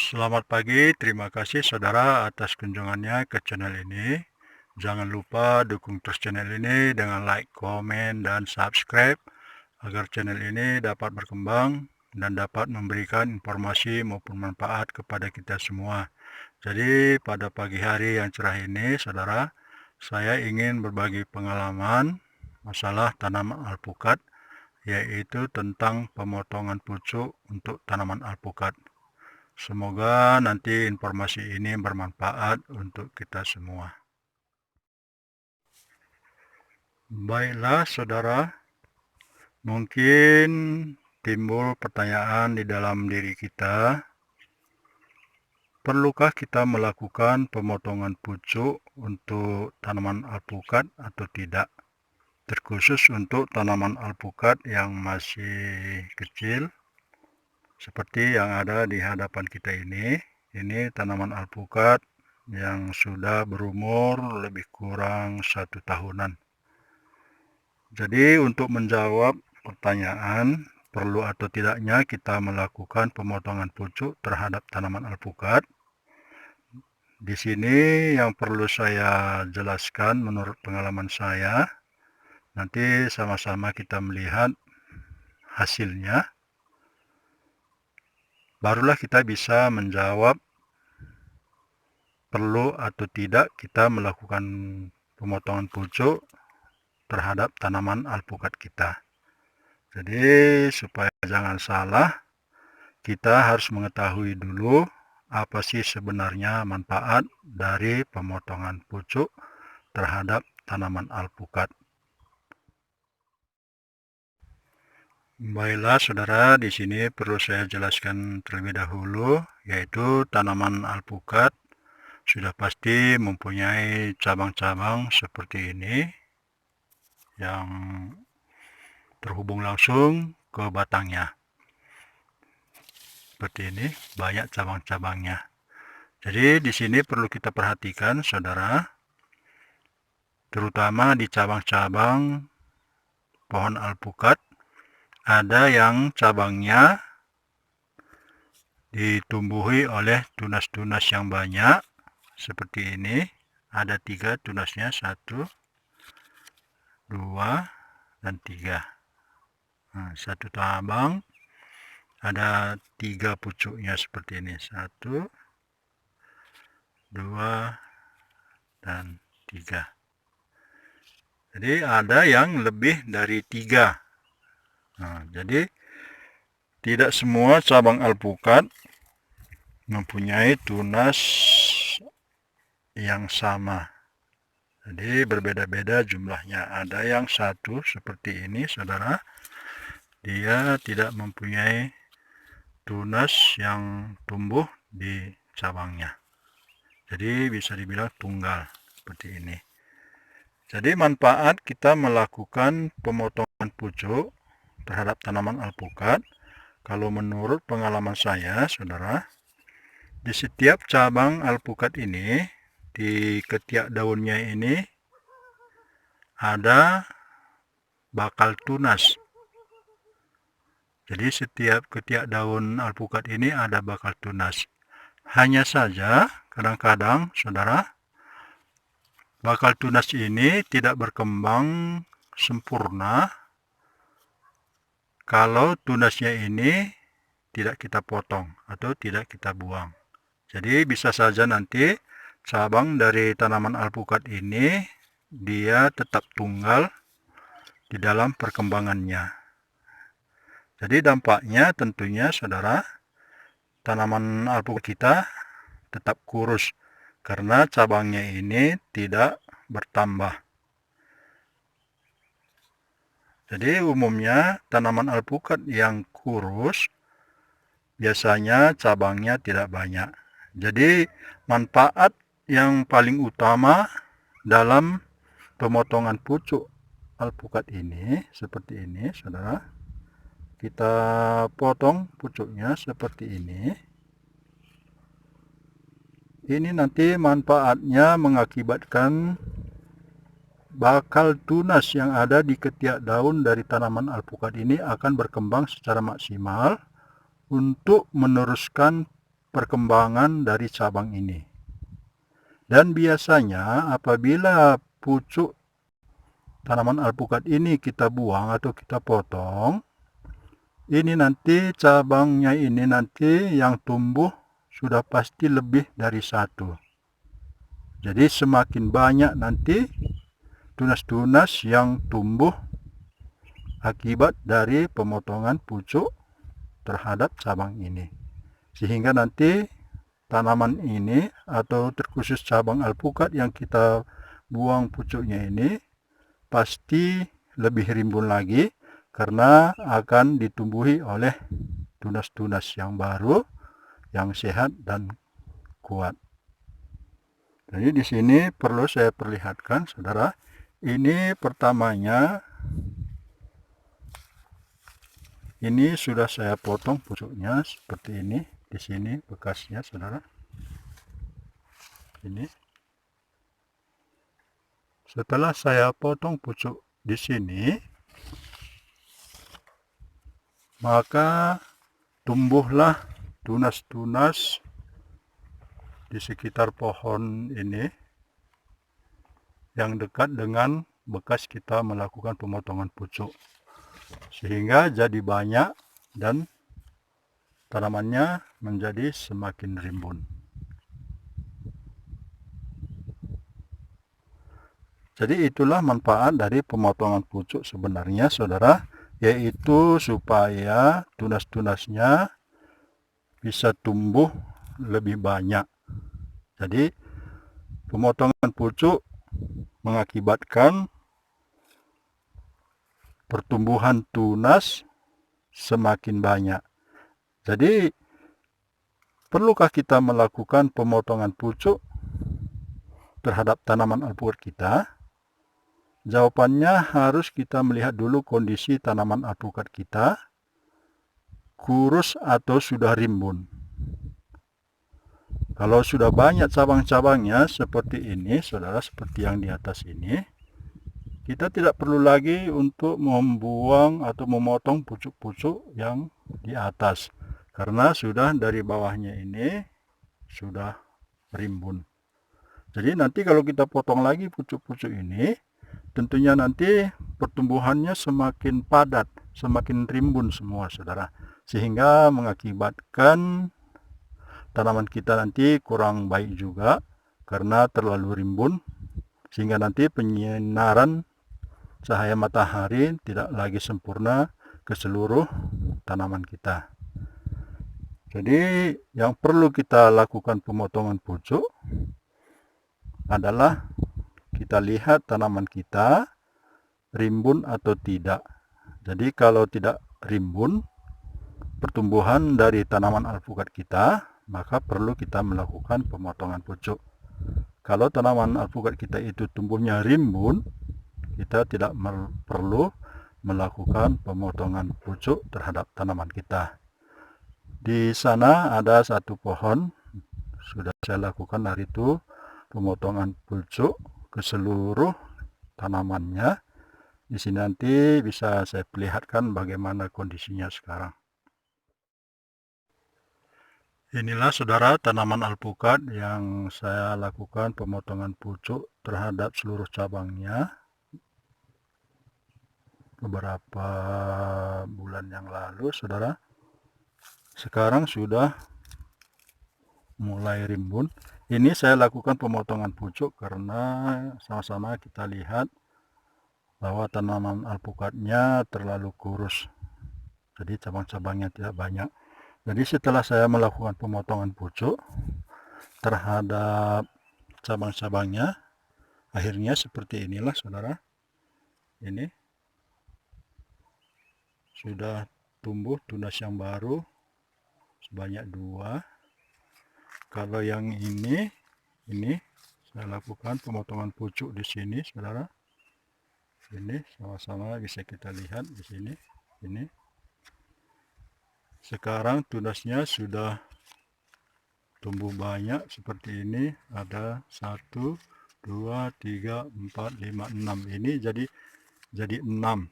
Selamat pagi, terima kasih saudara atas kunjungannya ke channel ini. Jangan lupa dukung terus channel ini dengan like, komen, dan subscribe agar channel ini dapat berkembang dan dapat memberikan informasi maupun manfaat kepada kita semua. Jadi pada pagi hari yang cerah ini, saudara, saya ingin berbagi pengalaman masalah tanaman alpukat, yaitu tentang pemotongan pucuk untuk tanaman alpukat. Semoga nanti informasi ini bermanfaat untuk kita semua. Baiklah saudara, mungkin timbul pertanyaan di dalam diri kita, perlukah kita melakukan pemotongan pucuk untuk tanaman alpukat atau tidak? Terkhusus untuk tanaman alpukat yang masih kecil, seperti yang ada di hadapan kita ini tanaman alpukat yang sudah berumur lebih kurang 1 tahunan. Jadi untuk menjawab pertanyaan perlu atau tidaknya kita melakukan pemotongan pucuk terhadap tanaman alpukat, di sini yang perlu saya jelaskan menurut pengalaman saya, nanti sama-sama kita melihat hasilnya, barulah kita bisa menjawab perlu atau tidak kita melakukan pemotongan pucuk terhadap tanaman alpukat kita. Jadi supaya jangan salah, kita harus mengetahui dulu apa sih sebenarnya manfaat dari pemotongan pucuk terhadap tanaman alpukat. Baiklah saudara, di sini perlu saya jelaskan terlebih dahulu, yaitu tanaman alpukat sudah pasti mempunyai cabang-cabang seperti ini yang terhubung langsung ke batangnya. Seperti ini, banyak cabang-cabangnya. Jadi di sini perlu kita perhatikan saudara, terutama di cabang-cabang pohon alpukat, ada yang cabangnya ditumbuhi oleh tunas-tunas yang banyak, seperti ini. Ada 3 tunasnya, 1, 2, dan 3. Nah, satu cabang ada 3 pucuknya seperti ini, 1, 2, dan 3. Jadi ada yang lebih dari 3. Nah, jadi tidak semua cabang alpukat mempunyai tunas yang sama. Jadi berbeda-beda jumlahnya. Ada yang 1 seperti ini saudara, dia tidak mempunyai tunas yang tumbuh di cabangnya. Jadi bisa dibilang tunggal seperti ini. Jadi manfaat kita melakukan pemotongan pucuk terhadap tanaman alpukat, kalau menurut pengalaman saya saudara, di setiap cabang alpukat ini, di ketiak daunnya ini ada bakal tunas. Jadi setiap ketiak daun alpukat ini ada bakal tunas. Hanya saja kadang-kadang saudara, bakal tunas ini tidak berkembang sempurna kalau tunasnya ini tidak kita potong atau tidak kita buang. Jadi bisa saja nanti cabang dari tanaman alpukat ini dia tetap tunggal di dalam perkembangannya. Jadi dampaknya tentunya saudara, tanaman alpukat kita tetap kurus karena cabangnya ini tidak bertambah. Jadi umumnya tanaman alpukat yang kurus biasanya cabangnya tidak banyak. Jadi manfaat yang paling utama dalam pemotongan pucuk alpukat ini seperti ini saudara. Kita potong pucuknya seperti ini. Ini nanti manfaatnya mengakibatkan bakal tunas yang ada di ketiak daun dari tanaman alpukat ini akan berkembang secara maksimal untuk meneruskan perkembangan dari cabang ini. Dan biasanya apabila pucuk tanaman alpukat ini kita buang atau kita potong, ini nanti cabangnya ini nanti yang tumbuh sudah pasti lebih dari satu. Jadi semakin banyak nanti tunas-tunas yang tumbuh akibat dari pemotongan pucuk terhadap cabang ini. Sehingga nanti tanaman ini atau terkhusus cabang alpukat yang kita buang pucuknya ini pasti lebih rimbun lagi karena akan ditumbuhi oleh tunas-tunas yang baru, yang sehat dan kuat. Jadi di sini perlu saya perlihatkan, saudara. Ini pertamanya, ini sudah saya potong pucuknya seperti ini. Di sini bekasnya, saudara. Ini. Setelah saya potong pucuk di sini, maka tumbuhlah tunas-tunas di sekitar pohon ini yang dekat dengan bekas kita melakukan pemotongan pucuk, sehingga jadi banyak dan tanamannya menjadi semakin rimbun. Jadi itulah manfaat dari pemotongan pucuk sebenarnya, saudara, yaitu supaya tunas-tunasnya bisa tumbuh lebih banyak. Jadi pemotongan pucuk mengakibatkan pertumbuhan tunas semakin banyak. Jadi perlukah kita melakukan pemotongan pucuk terhadap tanaman alpukat kita? Jawabannya harus kita melihat dulu kondisi tanaman alpukat kita, kurus atau sudah rimbun. Kalau sudah banyak cabang-cabangnya seperti ini, saudara, seperti yang di atas ini, kita tidak perlu lagi untuk membuang atau memotong pucuk-pucuk yang di atas, karena sudah dari bawahnya ini sudah rimbun. Jadi nanti kalau kita potong lagi pucuk-pucuk ini, tentunya nanti pertumbuhannya semakin padat, semakin rimbun semua, saudara, sehingga mengakibatkan tanaman kita nanti kurang baik juga karena terlalu rimbun, sehingga nanti penyinaran cahaya matahari tidak lagi sempurna ke seluruh tanaman kita. Jadi yang perlu kita lakukan pemotongan pucuk adalah kita lihat tanaman kita rimbun atau tidak. Jadi kalau tidak rimbun pertumbuhan dari tanaman alpukat kita, maka perlu kita melakukan pemotongan pucuk. Kalau tanaman alpukat kita itu tumbuhnya rimbun, kita tidak perlu melakukan pemotongan pucuk terhadap tanaman kita. Di sana ada satu pohon, sudah saya lakukan hari itu pemotongan pucuk ke seluruh tanamannya. Di sini nanti bisa saya perlihatkan bagaimana kondisinya sekarang. Inilah, saudara, tanaman alpukat yang saya lakukan pemotongan pucuk terhadap seluruh cabangnya beberapa bulan yang lalu, saudara. Sekarang sudah mulai rimbun. Ini saya lakukan pemotongan pucuk karena sama-sama kita lihat bahwa tanaman alpukatnya terlalu kurus, jadi cabang-cabangnya tidak banyak. Jadi setelah saya melakukan pemotongan pucuk terhadap cabang-cabangnya, akhirnya seperti inilah, saudara. Ini sudah tumbuh tunas yang baru sebanyak 2. Kalau yang ini saya lakukan pemotongan pucuk di sini, saudara. Ini sama-sama bisa kita lihat di sini. Ini sekarang tunasnya sudah tumbuh banyak seperti ini. Ada 1, 2, 3, 4, 5, 6. Ini jadi 6.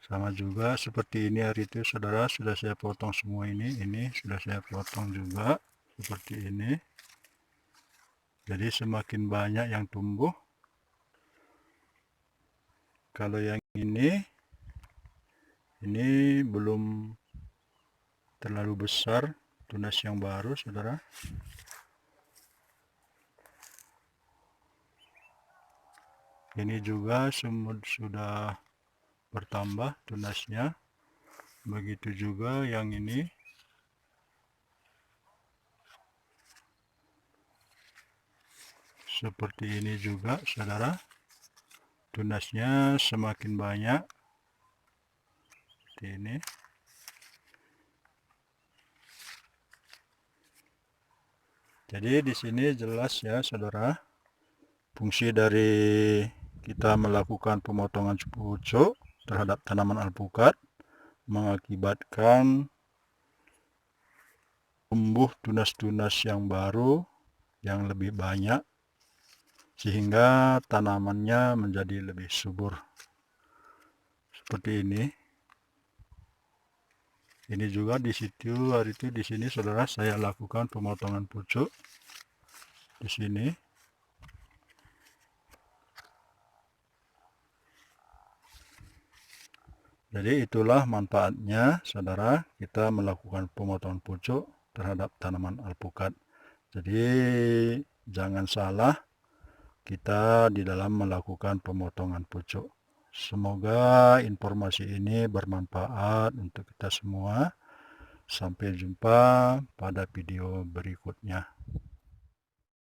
Sama juga seperti ini hari itu saudara, sudah saya potong semua ini sudah saya potong juga seperti ini. Jadi semakin banyak yang tumbuh. Kalau yang ini belum terlalu besar, tunas yang baru saudara. Ini juga sudah bertambah tunasnya. Begitu juga yang ini. Seperti ini juga saudara. Tunasnya semakin banyak. Seperti ini. Jadi di sini jelas ya saudara. Fungsi dari kita melakukan pemotongan pucuk terhadap tanaman alpukat mengakibatkan tumbuh tunas-tunas yang baru yang lebih banyak sehingga tanamannya menjadi lebih subur. Seperti ini. Ini juga di situ hari itu di sini saudara saya lakukan pemotongan pucuk di sini. Jadi itulah manfaatnya saudara kita melakukan pemotongan pucuk terhadap tanaman alpukat. Jadi jangan salah kita di dalam melakukan pemotongan pucuk. Semoga informasi ini bermanfaat untuk kita semua. Sampai jumpa pada video berikutnya.